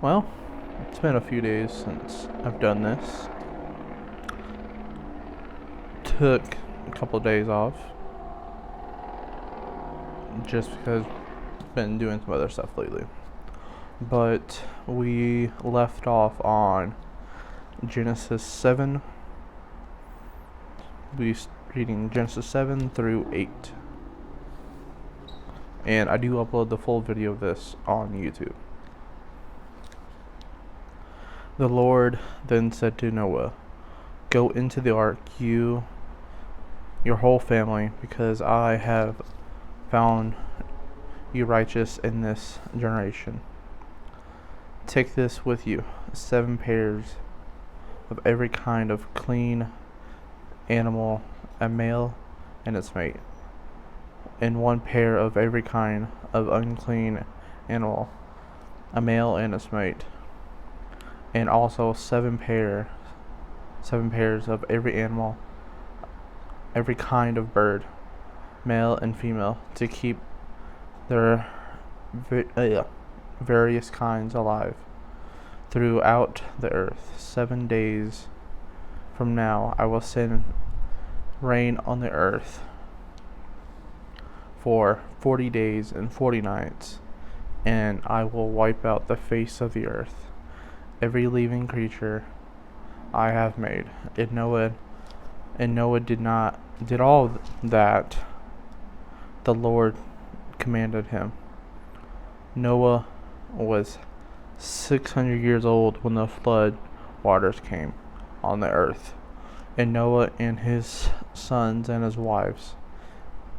Well, it's been a few days since I've done this. Took a couple of days off just because I've been doing some other stuff lately. But we left off on Genesis 7. We reading Genesis 7 through 8. And I do upload the full video of this on YouTube. The Lord then said to Noah, "Go into the ark, you, your whole family, because I have found you righteous in this generation. Take this with you, 7 pairs of every kind of clean animal, a male and its mate, and 1 pair of every kind of unclean animal, a male and its mate, and also 7 pairs of every animal, every kind of bird, male and female, to keep their various kinds alive throughout the earth. 7 days from now I will send rain on the earth for 40 days and 40 nights, and I will wipe out the face of the earth, every living creature I have made." And Noah did all that the Lord commanded him. Noah was 600 years old when the flood waters came on the earth, and Noah and his sons and his wives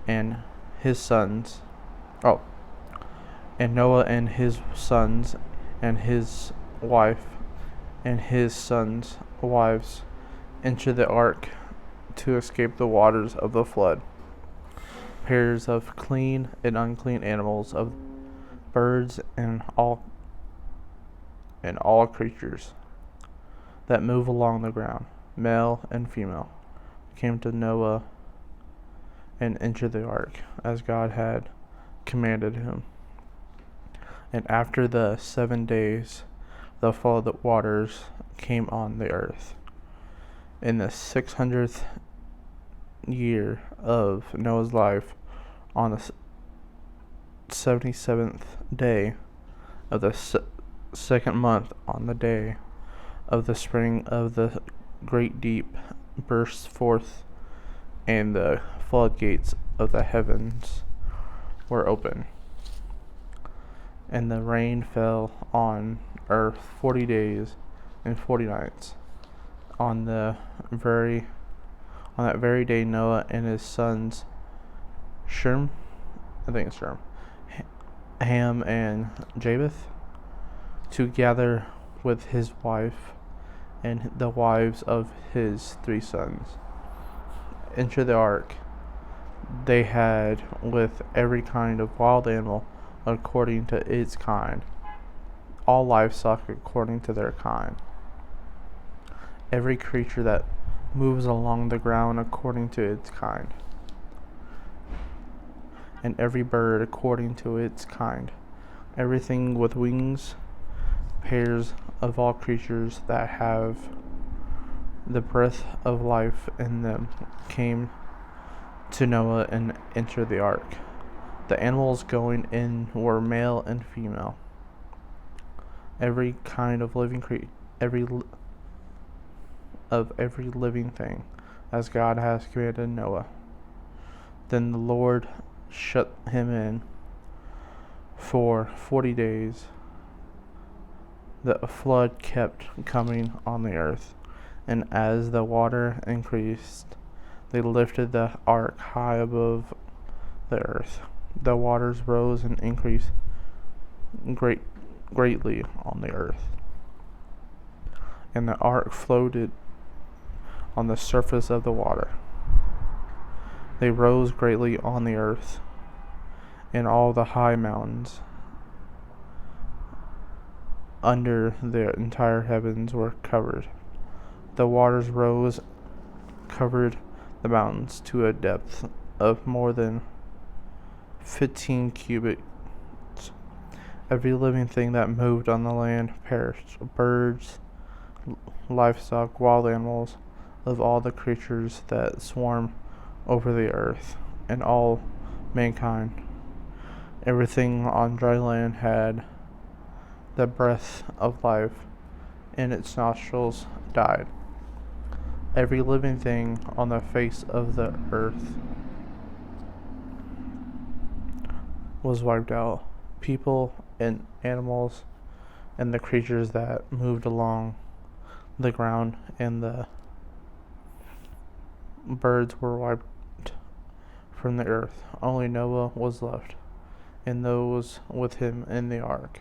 and his sons and Noah and his sons and his wife and his sons' wives entered the ark to escape the waters of the flood. Pairs of clean and unclean animals, of birds and all creatures that move along the ground, male and female, came to Noah and entered the ark, as God had commanded him. And after the 7 days, the flood waters came on the earth. In the 600th year of Noah's life, on the 77th day of the second month, on the day of the spring of the great deep burst forth, and the floodgates of the heavens were open, and the rain fell on earth 40 days and 40 nights. On that very day, Noah and his sons Ham and Japheth, together with his wife and the wives of his 3 sons, entered the ark. They had with every kind of wild animal according to its kind, all livestock according to their kind, every creature that moves along the ground according to its kind, and every bird according to its kind, everything with wings. Pairs of all creatures that have the breath of life in them came to Noah and entered the ark. The animals going in were male and female, every kind of living every living thing, as God has commanded Noah. Then the Lord shut him in for 40 days. The flood kept coming on the earth, and as the water increased, they lifted the ark high above the earth. The waters rose and increased greatly on the earth, and the ark floated on the surface of the water. They rose greatly on the earth, and all the high mountains under the entire heavens were covered. The waters rose, covered the mountains to a depth of more than 15 cubits, Every living thing that moved on the land perished: birds, livestock, wild animals, of all the creatures that swarm over the earth, and all mankind. Everything on dry land had the breath of life in its nostrils died. Every living thing on the face of the earth was wiped out. People and animals and the creatures that moved along the ground and the birds were wiped from the earth. Only Noah was left, and those with him in the ark.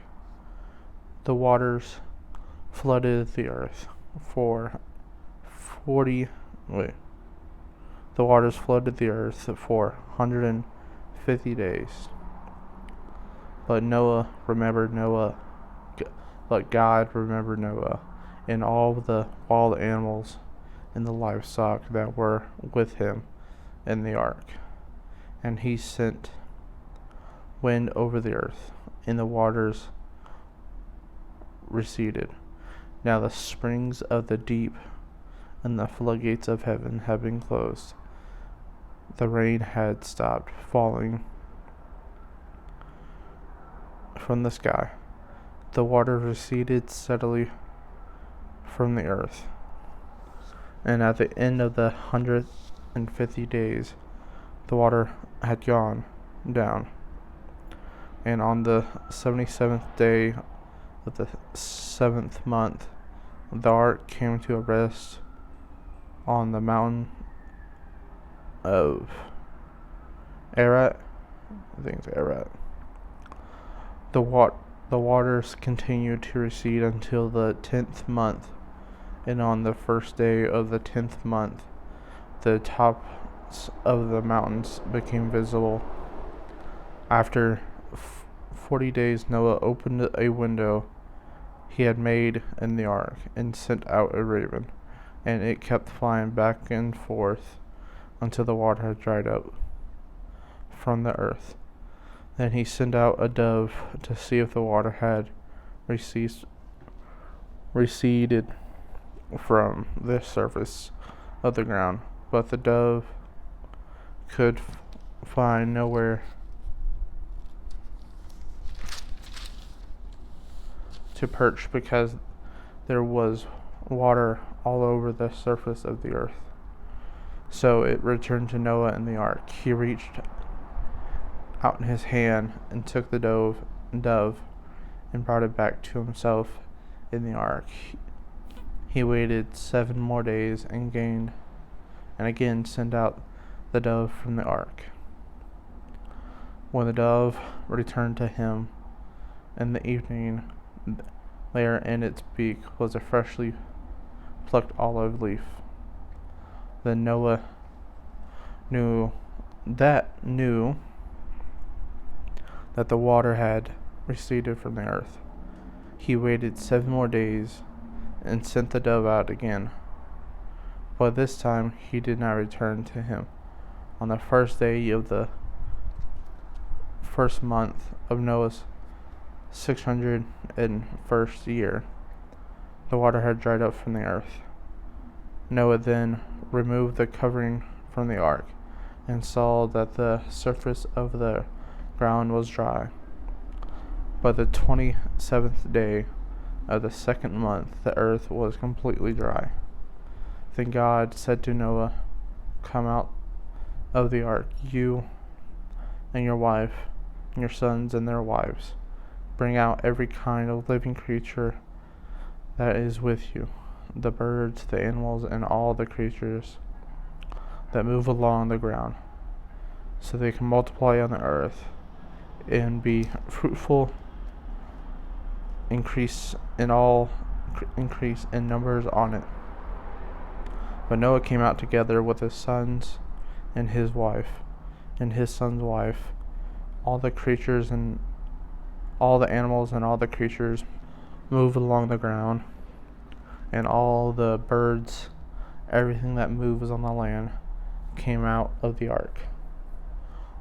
The waters flooded the earth for 40 wait. The waters flooded the earth for 150 days. But God remembered Noah and all the wild animals and the livestock that were with him in the ark. And he sent wind over the earth, and the waters receded. Now the springs of the deep and the floodgates of heaven had been closed. The rain had stopped falling from the sky. The water receded steadily from the earth. And at the end of the 150 days, the water had gone down. And on the 77th day of the 7th month, the ark came to a rest on the mountain of Ararat. I think it's Ararat. The waters continued to recede until the 10th month, and on the first day of the 10th month, the tops of the mountains became visible. After 40 days, Noah opened a window he had made in the ark and sent out a raven, and it kept flying back and forth until the water had dried up from the earth. Then he sent out a dove to see if the water had receded from the surface of the ground. But the dove could find nowhere to perch because there was water all over the surface of the earth. So it returned to Noah in the ark. He reached out in his hand and took the dove and brought it back to himself in the ark. He waited 7 more days and again sent out the dove from the ark. When the dove returned to him in the evening, there in its beak was a freshly plucked olive leaf. Then Noah knew that the water had receded from the earth. He waited 7 more days and sent the dove out again. But this time he did not return to him. On the first day of the first month of Noah's 601st year, the water had dried up from the earth. Noah then removed the covering from the ark and saw that the surface of the ground was dry. By the 27th day of the 2nd month, the earth was completely dry. Then God said to Noah, "Come out of the ark, you and your wife, and your sons and their wives. Bring out every kind of living creature that is with you, the birds, the animals, and all the creatures that move along the ground, so they can multiply on the earth and be fruitful, increase in numbers on it." But Noah came out together with his sons and his wife, and his son's wife, all the creatures and all the animals and all the creatures move along the ground, and all the birds, everything that moves on the land, came out of the ark,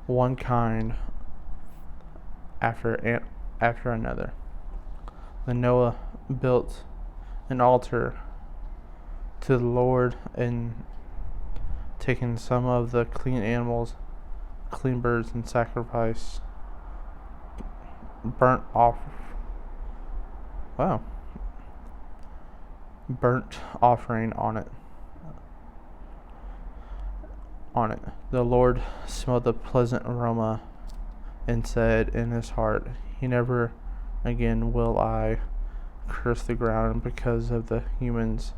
one kind after after another. Then Noah built an altar to the Lord, and taking some of the clean animals, clean birds, and sacrifice burnt off wow burnt offering on it. The Lord smelled the pleasant aroma and said in his heart, "He never again will I curse the ground because of the humans,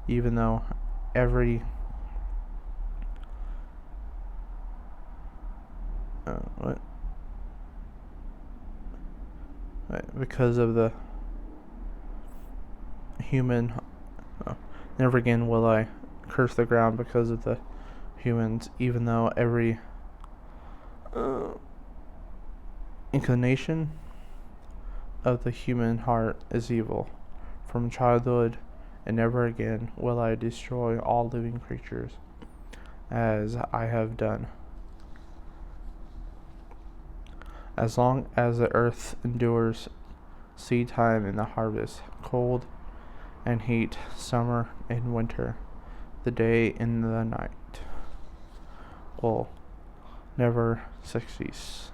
even though every what? Because of the human. Never again will I curse the ground because of the humans, even though every inclination of the human heart is evil from childhood, and never again will I destroy all living creatures as I have done. As long as the earth endures, seed time and the harvest, cold and heat, summer and winter, the day and the night will never cease."